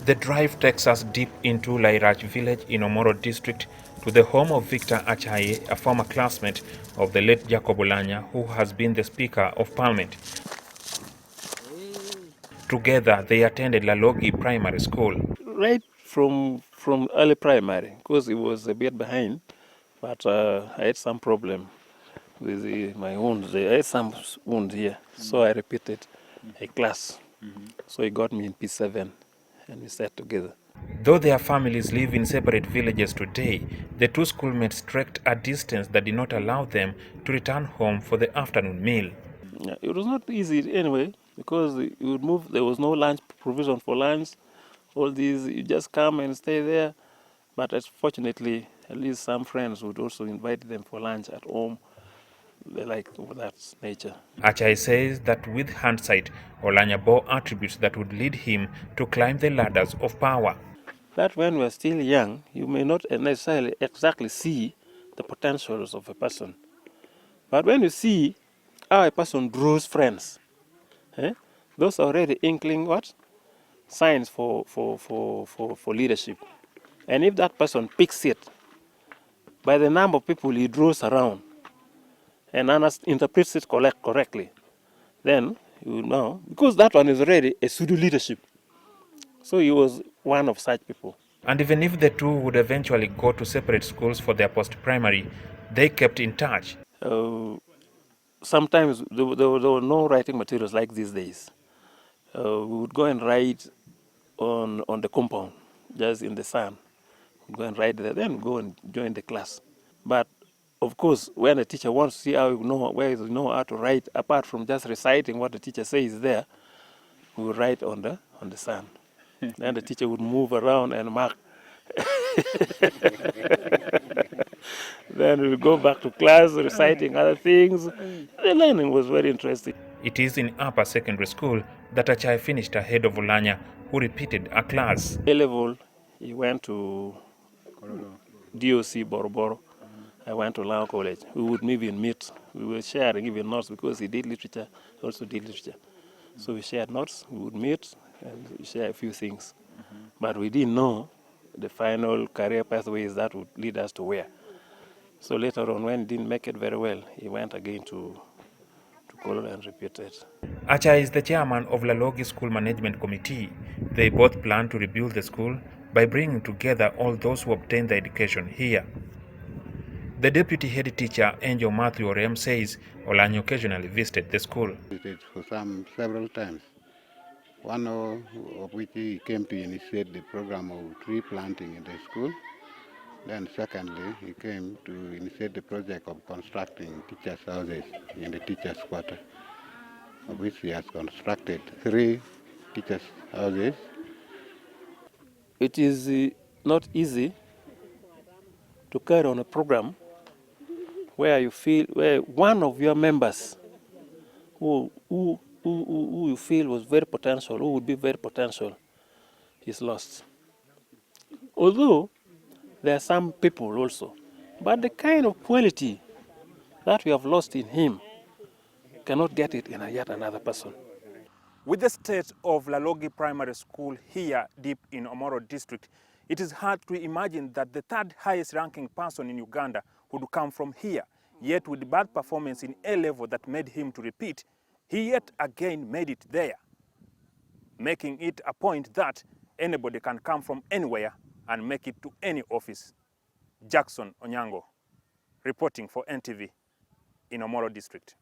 The drive takes us deep into Lairach village in Omoro district to the home of Victor Acaye, a former classmate of the late Jacob Oulanyah, who has been the Speaker of Parliament. Together, they attended Lalogi Primary School. Right from early primary, because it was a bit behind, but I had some problem with my wounds. I had some wounds here, so I repeated a class. So he got me in P7, and we sat together. Though their families live in separate villages today, the two schoolmates trekked a distance that did not allow them to return home for the afternoon meal. Yeah, it was not easy anyway, because you would move. There was no lunch provision for lunch. All these, you just come and stay there. But fortunately, at least some friends would also invite them for lunch at home. They like that nature. Acaye says that with hindsight, Oulanyah bore attributes that would lead him to climb the ladders of power. That when we're still young, you may not necessarily exactly see the potentials of a person. But when you see how a person draws friends, eh, those are already inkling what? Signs for leadership. And if that person picks it by the number of people he draws around and interprets it correctly, then you know, because that one is already a pseudo leadership. So he was one of such people. And even if the two would eventually go to separate schools for their post-primary, they kept in touch. Sometimes there were no writing materials like these days. We would go and write on the compound, just in the sun. We'd go and write there, then go and join the class. But of course, when a teacher wants to see how you know how to write, apart from just reciting what the teacher says there, we would write on the sun. Then the teacher would move around and mark. Then we would go back to class reciting other things. The learning was very interesting. It is in upper secondary school that Acaye finished ahead of Oulanyah, who repeated a class. A-level, he went to DOC Boroboro. I went to Lao College. We would maybe meet. We were sharing even notes because he did literature, also did literature. So we shared notes, we would meet and share a few things. But we didn't know the final career pathways that would lead us to where. So later on, when he didn't make it very well, he went again to Kololo and repeated. Acaye is the chairman of Lalogi School Management Committee. They both plan to rebuild the school by bringing together all those who obtained their education here. The deputy head teacher, Angel Matthew Orem, says Oulanyah occasionally visited the school. Visited for several times. One of which he came to initiate the program of tree planting in the school. Then secondly, he came to initiate the project of constructing teachers' houses in the teachers' quarter, of which he has constructed 3 teachers' houses. It is not easy to carry on a program where one of your members who you feel was very potential, who would be very potential, is lost. Although there are some people also, but the kind of quality that we have lost in him cannot get it in yet another person. With the state of Lalogi Primary School here deep in Omoro district, it is hard to imagine that the third highest ranking person in Uganda would come from here. Yet with bad performance in A-level that made him to repeat, he yet again made it there, making it a point that anybody can come from anywhere and make it to any office. Jackson Onyango, reporting for NTV in Omoro district.